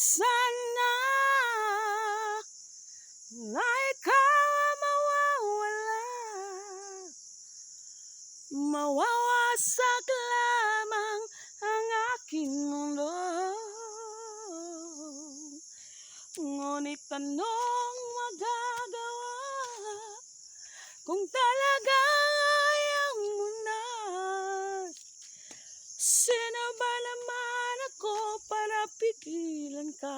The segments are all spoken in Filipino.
sana na ikaw ang mawawala, mawawasak lamang ang aking mundo. Ngunit anong magagawa kung talagang ayaw mo na? Sino ba naman ako para pigilan ka?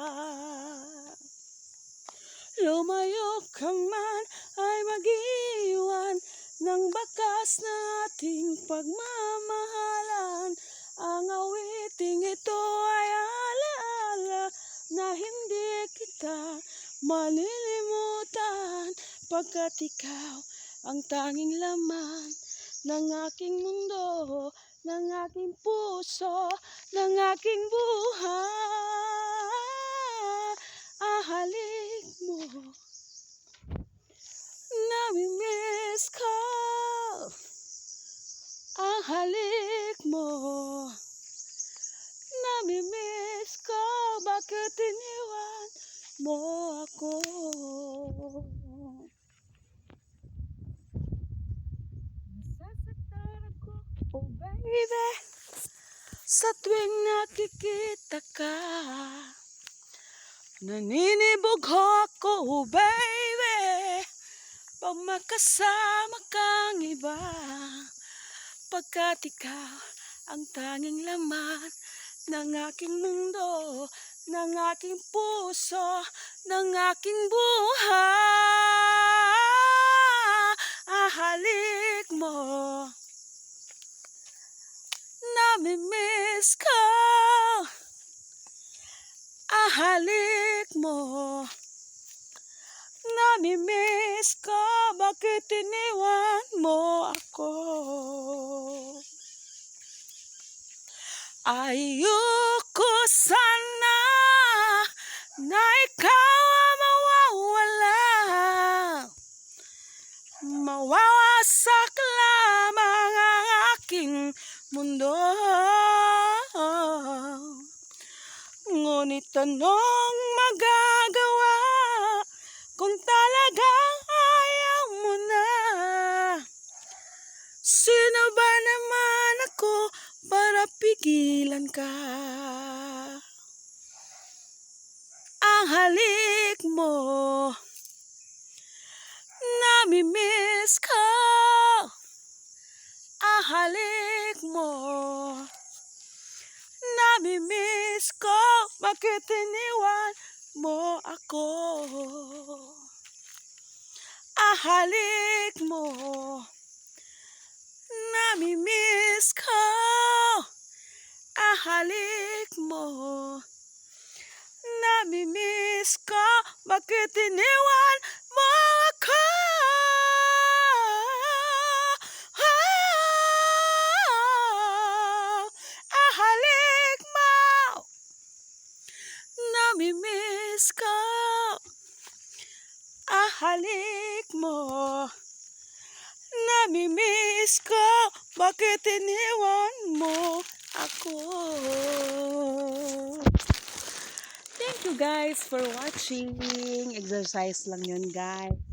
Lumayo ka man ay mag-iwan ng bakas na ating pagmamahalan. Ang awiting ito ay alaala na hindi kita malilimutan, pagkat ikaw ang tanging laman ng aking mundo, ng aking puso, ng aking buhay. Halik mo, namimiss ko. Ang halik mo, namimiss ko. Bakit iniwan mo ako? Nasasaktan ako, oh baby, sa tuwing nakikita ka. Naninibog ako, oh baby, pag makasama kang iba, pagkat ikaw ang tanging laman ng aking mundo, ng aking puso, ng aking buhay. Halik mo, namimiss ko. Halik mo, namimiss ko. Bakit iniwan mo ako? Ayoko sana na ikaw ang mawawala, mawawasak lamang ang aking mundo. Ngunit anong magagawa kung talagang ayaw mo na? Sino ba naman ako para pigilan ka? Ang halik mo, namimiss ko. Ang halik mo, namimiss ko. Bakit iniwan mo ako? Ang halik mo, namimiss ko. Ang halik mo, namimiss ko. Bakit iniwan mo ako? Ang halik mo, namimiss ko. Ang halik mo, namimiss ko. Bakit iniwan mo ako? Thank you guys for watching. Exercise lang yun, guys.